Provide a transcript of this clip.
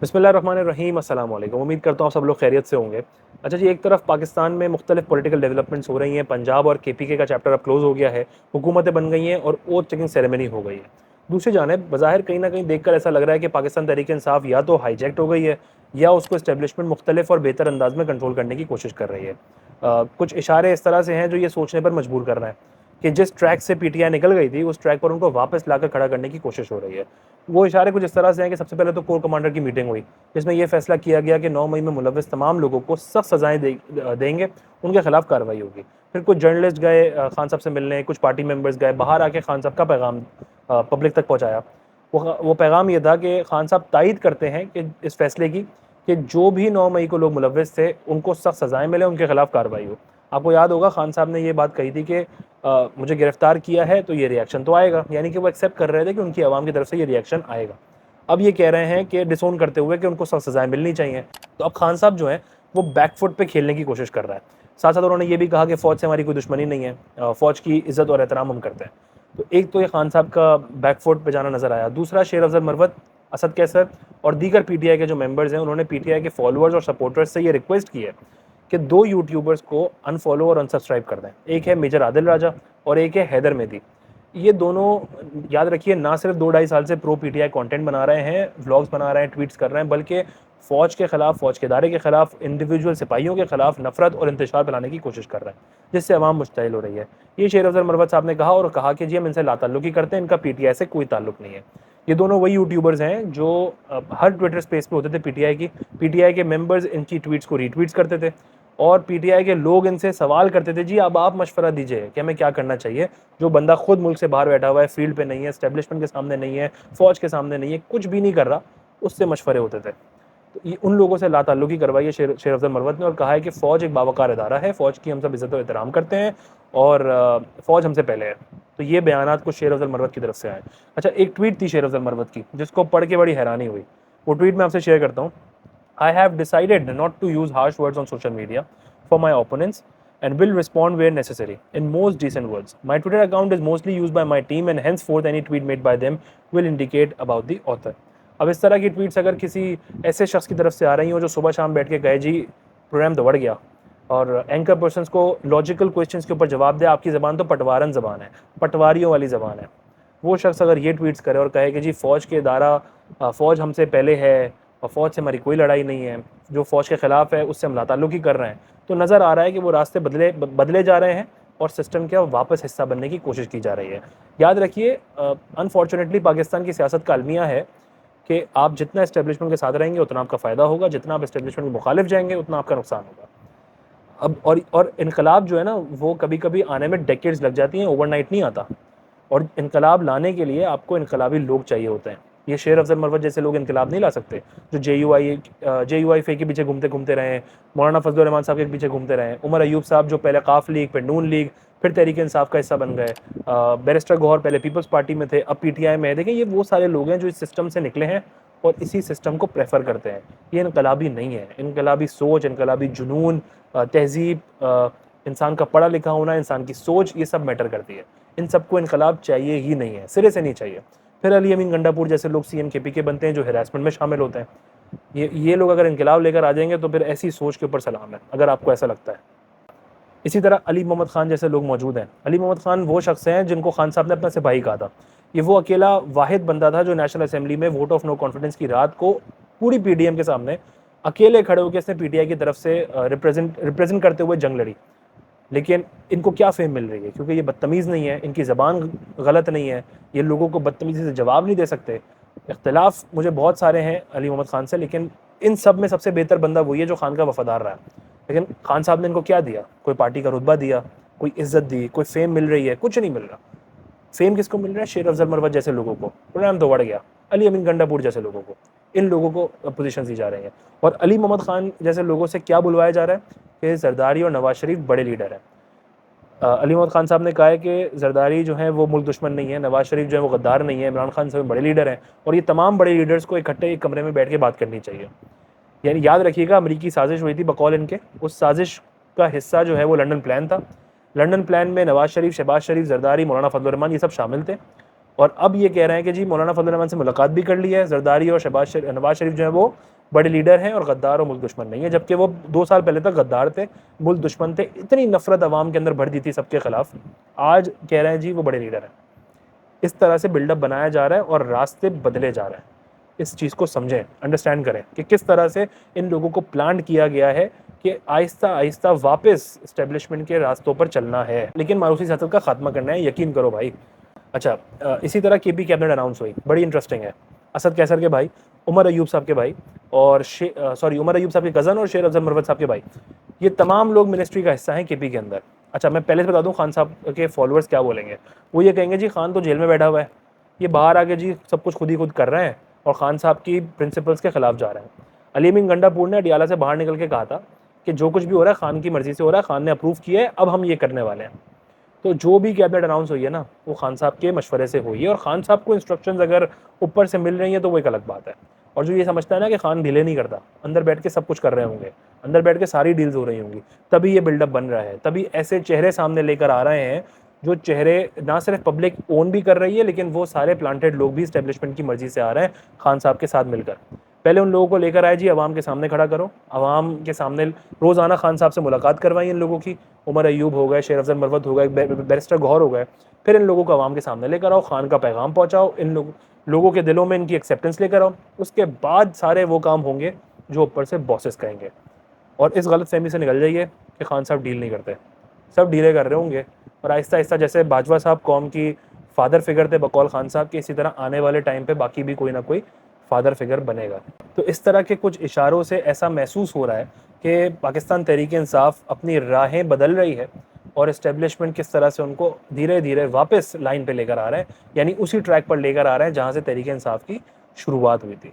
बिस्मिल्लाहिर्रहमानिर्रहीम, अस्सलाम वालेकुम। उम्मीद करता हूँ सब लोग खैरियत से होंगे। अच्छा जी, एक तरफ पाकिस्तान में मुख्तलिफ पॉलिटिकल डेवलपमेंट्स हो रही हैं, पंजाब और केपीके का चैप्टर अब क्लोज़ हो गया है, हुकूमतें बन गई हैं और ओथ टेकिंग सेरेमनी हो गई है। दूसरी जानिब बज़ाहिर कहीं न कहीं देखकर ऐसा लग रहा है कि पाकिस्तान तहरीक-ए-इंसाफ या तो हाईजैक्ड हो गई है या उसको एस्टेब्लिशमेंट मुख्तलिफ और बेहतर अंदाज़ में कंट्रोल करने की कोशिश कर रही है। कुछ इशारे इस तरह से हैं जो ये सोचने पर मजबूर कर रहे हैं कि जिस ट्रैक से पीटीआई निकल गई थी, उस ट्रैक पर उनको वापस लाकर खड़ा करने की कोशिश हो रही है। वो इशारे कुछ इस तरह से हैं कि सबसे पहले तो कोर कमांडर की मीटिंग हुई, जिसमें यह फैसला किया गया कि 9 मई में मुलव्वस तमाम लोगों को सख्त सज़ाएँ देंगे, उनके खिलाफ कार्रवाई होगी। फिर कुछ जर्नलिस्ट गए खान साहब से मिलने, कुछ पार्टी मेंबर्स गए, बाहर आके खान साहब का पैगाम पब्लिक तक पहुँचाया। वो पैगाम ये था कि खान साहब तायद करते हैं कि इस फैसले की कि जो भी 9 मई को लोग मुलव्वस थे, उनको सख्त सज़ाएँ मिलें, उनके खिलाफ कार्रवाई हो। आपको याद होगा खान साहब ने ये बात कही थी कि मुझे गिरफ्तार किया है तो ये रिएक्शन तो आएगा, यानी कि वो एक्सेप्ट कर रहे थे कि उनकी आवाम की तरफ से ये रिएक्शन आएगा। अब ये कह रहे हैं कि डिसोन करते हुए कि उनको सख्त सज़ाएँ मिलनी चाहिए। तो अब खान साहब जो हैं, वो बैक फुट पे खेलने की कोशिश कर रहा है। साथ-साथ उन्होंने ये भी कहा कि फ़ौज से हमारी कोई दुश्मनी नहीं है, फ़ौज की इज़्ज़त और एहतराम हम करते हैं। तो एक तो ये खान साहब का बैक फुट पे जाना नज़र आया। दूसरा शेर अफ़ज़ल मरवत, असद कैसर और दीगर पीटीआई के जो मेंबर्स हैं, उन्होंने पीटीआई के फॉलोअर्स और सपोर्टर्स से ये रिक्वेस्ट की है कि 2 यूट्यूबर्स को अनफ़ॉलो और अनसब्सक्राइब कर दें। एक है मेजर आदिल राजा और एक है हैदर मेहदी। ये दोनों याद रखिए ना सिर्फ 2 ढाई साल से प्रो पीटीआई कंटेंट बना रहे हैं, व्लॉग्स बना रहे हैं, ट्वीट्स कर रहे हैं, बल्कि फ़ौज के खिलाफ, फ़ौज के इदारे के खिलाफ, इंडिविजुअल सिपाहियों के खिलाफ नफ़रत और इंतशार फैलाने की कोशिश कर रहे हैं, जिससे अवाम मुश्तइल हो रही है। ये शेर अफ़ज़ल मरवत साहब ने कहा और कहा कि जी हम इनसे लाताल्लुक़ी करते हैं, इनका पीटीआई से कोई ताल्लुक़ नहीं है। ये दोनों वही यूट्यूबर्स हैं जो हर ट्विटर स्पेस पे होते थे पीटीआई के मेंबर्स इनकी ट्वीट्स को रीट्वीट्स करते थे और पीटीआई के लोग इनसे सवाल करते थे, जी अब आप मशवरा दीजिए कि हमें क्या करना चाहिए। जो बंदा खुद मुल्क से बाहर बैठा हुआ है, फील्ड पे नहीं है, एस्टेब्लिशमेंट के सामने नहीं है, फौज के सामने नहीं है, कुछ भी नहीं कर रहा, उससे मशवरे होते थे। तो ये उन लोगों से लाताल्लुकी करवाई है शेर अफ़ज़ल मरवत ने और कहा है कि फ़ौज एक बावकार इदारा है, फ़ौज की हम सब इज़्ज़त और एहतराम करते हैं और फ़ौज हमसे पहले है। तो ये बयानात कुछ शेर अफ़ज़ल मरवत की तरफ से आए। अच्छा, एक ट्वीट थी शेर अफ़ज़ल मरवत की, जिसको पढ़ के बड़ी हैरानी हुई। वो ट्वीट मैं आपसे शेयर करता हूँ। I have decided not to use harsh words on social media for my opponents and will respond where necessary in most decent words. My Twitter account is mostly used by my team and henceforth any tweet made by them will indicate about the author. अब इस तरह की tweets अगर किसी ऐसे शख्स की तरफ से आ रही हो जो सुबह शाम बैठ के कहे जी प्रोग्राम दौड़ गया और एंकर पर्सन्स को लॉजिकल क्वेश्चंस के ऊपर जवाब दे, आपकी ज़बान तो पटवारन ज़बान है, पटवारियों वाली ज़बान है। वो शख्स अगर ये ट्वीट्स करे और कहे कि जी फ़ौज के इदारा फ़ौज हमसे पहले है और फ़ौज से हमारी कोई लड़ाई नहीं है, जो फ़ौज के ख़िलाफ़ है उससे हम लाताल्लुकी कर रहे हैं, तो नज़र आ रहा है कि वो रास्ते बदले जा रहे हैं और सिस्टम का वापस हिस्सा बनने की कोशिश की जा रही है। याद रखिए अनफॉर्चुनेटली पाकिस्तान की सियासत का अलमिया है कि आप जितना एस्टेब्लिशमेंट के साथ रहेंगे उतना आपका फ़ायदा होगा, जितना आप एस्टेब्लिशमेंट के मुखालिफ जाएंगे उतना आपका नुकसान होगा। अब और इनकलाब जो है ना, वो कभी-कभी आने में डेकेड्स लग जाती हैं, ओवरनाइट नहीं आता। और इनकलाब लाने के लिए आपको इनकलाबी लोग चाहिए होते हैं। ये शेर अफ़ज़ल मरवत जैसे लोग इनकलाब नहीं ला सकते, जो जेयूआईफे के पीछे घूमते रहे हैं, मौलाना फजलुर रहमान साहब के पीछे घूमते रहे हैं, उमर अयूब साहब जो पहले काफ लीग, फिर नून लीग, फिर तहरीक इंसाफ का हिस्सा बन गए, बैरिस्टर गौहर पहले पीपल्स पार्टी में थे, अब पीटीआई में है। देखें, ये वो सारे लोग हैं जो इस सिस्टम से निकले हैं और इसी सिस्टम को प्रेफर करते हैं। ये इनकलाबी नहीं है। इनकलाबी सोच, इनकलाबी जुनून, तहज़ीब, इंसान का पढ़ा लिखा होना, इंसान की सोच, ये सब मैटर करती है। इन सबको इनकलाब चाहिए ही नहीं है, सिरे से नहीं चाहिए। फिर अली अमीन गंडापुर जैसे लोग सीएम केपी के बनते हैं जो हिरासमेंट में शामिल होते हैं। ये लोग अगर इनकलाब लेकर आ जाएंगे तो फिर ऐसी सोच के ऊपर सलाम है, अगर आपको ऐसा लगता है। इसी तरह अली मोहम्मद खान जैसे लोग मौजूद हैं। अली मोहम्मद खान वो शख्स हैं जिनको खान साहब ने अपना सिपाही कहा था। ये वो अकेला वाहिद बंदा था जो नेशनल असेंबली में वोट ऑफ नो कॉन्फिडेंस की रात को पूरी पीडीएम के सामने अकेले खड़े होकर इसने पीटीआई की तरफ से रिप्रेजेंट करते हुए जंग लड़ी। लेकिन इनको क्या फेम मिल रही है? क्योंकि ये बदतमीज़ नहीं है, इनकी ज़बान गलत नहीं है, ये लोगों को बदतमीज़ी से जवाब नहीं दे सकते। इख्तिलाफ़ मुझे बहुत सारे हैं अली मोहम्मद खान से, लेकिन इन सब में सबसे बेहतर बंदा वही है जो खान का वफ़ादार रहा है। लेकिन खान साहब ने इनको क्या दिया? कोई पार्टी का रुतबा दिया, कोई इज़्ज़त दी, कोई फेम मिल रही है? कुछ नहीं मिल रहा। फेम किसको मिल रहा है? शेर अफ़ज़ल मरवत जैसे लोगों को, प्रोग्राम तो बढ़ गया, अली अमीन गंडापुर जैसे लोगों को, इन लोगों को पोजीशन दी जा रही है। और अली मोहम्मद खान जैसे लोगों से क्या बुलवाया जा रहा है कि ज़रदारी और नवाज शरीफ बड़े लीडर हैं। अली मोहम्मद खान साहब ने कहा है कि ज़रदारी जो है वो मुल्क दुश्मन नहीं है, नवाज शरीफ जो है वो गद्दार नहीं है, इमरान खान साहब बड़े लीडर हैं और ये तमाम बड़े लीडर्स को इकट्ठे एक कमरे में बैठ के बात करनी चाहिए। यानी याद रखिएगा, अमरीकी साजिश हुई थी बकौल इनके, उस साजिश का हिस्सा जो है वो लंदन प्लान था। लंदन प्लान में नवाज शरीफ, शहबाज शरीफ, ज़रदारी, मौलाना फजलुर रहमान ये सब शामिल थे। और अब ये कह रहे हैं कि जी मौलाना फजलुर रहमान से मुलाकात भी कर ली है, ज़रदारी और नवाज शरीफ जो है वो बड़े लीडर हैं और गद्दार और मुल्क दुश्मन नहीं है, जबकि वो 2 साल पहले तक गद्दार थे, मुल्क दुश्मन थे, इतनी नफरत अवाम के अंदर भर दी थी सबके खिलाफ। आज कह रहे हैं जी वो बड़े लीडर हैं। इस तरह से बिल्डअप बनाया जा रहा है और रास्ते बदले जा रहे हैं। इस चीज़ को समझें, अंडरस्टैंड करें कि किस तरह से इन लोगों को प्लान किया गया है कि आहिस्ता आहिस्ता वापस इस्टेब्लिशमेंट के रास्तों पर चलना है, लेकिन मारूसी सियासत का खात्मा करना है, यकीन करो भाई। अच्छा, इसी तरह केपी कैबिनेट अनाउंस हुई, बड़ी इंटरेस्टिंग है। असद कैसर के भाई, उमर अयूब साहब के भाई और उमर अयूब साहब के कज़न और शेर अफजल मरवत साहब के भाई, ये तमाम लोग मिनिस्ट्री का हिस्सा हैं केपी के अंदर। अच्छा, मैं पहले से बता दूं खान साहब के फॉलोअर्स क्या बोलेंगे। वो ये कहेंगे जी खान तो जेल में बैठा हुआ है, ये बाहर आके जी सब कुछ खुद ही खुद कर रहे हैं और खान साहब की प्रिंसिपल्स के खिलाफ जा रहे हैं। अली अमीन गंडापुर ने अडियाला से बाहर निकल के कहा था कि जो कुछ भी हो रहा है खान की मर्जी से हो रहा है, खान ने अप्रूव किया है, अब हम ये करने वाले हैं। तो जो भी कैबिनेट अनाउंस हुई है ना, वो खान साहब के मशवरे से हुई है और खान साहब को इंस्ट्रक्शंस अगर ऊपर से मिल रही हैं तो वो एक अलग बात है। और जो ये समझता है ना कि खान ढीले नहीं करता, अंदर बैठ के सब कुछ कर रहे होंगे, अंदर बैठ के सारी डील्स हो रही होंगी, तभी ये बिल्डअप बन रहा है, तभी ऐसे चेहरे सामने लेकर आ रहे हैं जो चेहरे ना सिर्फ पब्लिक ओन भी कर रही है, लेकिन वो सारे प्लांटेड लोग भी इस्टेब्लिशमेंट की मर्जी से आ रहे हैं खान साहब के साथ मिलकर। पहले उन लोगों को लेकर आए जी, आवाम के सामने खड़ा करो, आवाम के सामने रोज़ाना खान साहब से मुलाकात करवाई इन लोगों की, उमर अयूब हो गए, शेर अफजल मरवत हो गए, बैरिस्टर गौहर हो गए। फिर इन लोगों को आवाम के सामने लेकर आओ, खान का पैगाम पहुँचाओ, इन लोगों के दिलों में इनकी एक्सेप्टेंस लेकर आओ। उसके बाद सारे वो काम होंगे जो ऊपर से बॉसेस कहेंगे। और इस गलत फहमी से निकल जाइए कि खान साहब डील नहीं करते, सब डीलें कर रहे होंगे। और आहिस्ता आहिस्ता जैसे बाजवा साहब कौम की फादर फिगर थे बकौल खान साहब के, इसी तरह आने वाले टाइम पे बाकी भी कोई ना कोई फादर फिगर बनेगा। तो इस तरह के कुछ इशारों से ऐसा महसूस हो रहा है कि पाकिस्तान तहरीक इंसाफ अपनी राहें बदल रही है और इस्टेब्लिशमेंट किस तरह से उनको धीरे धीरे वापस लाइन पे लेकर आ रहे हैं, यानी उसी ट्रैक पर लेकर आ रहे हैं जहाँ से तहरीक इंसाफ की शुरुआत हुई थी।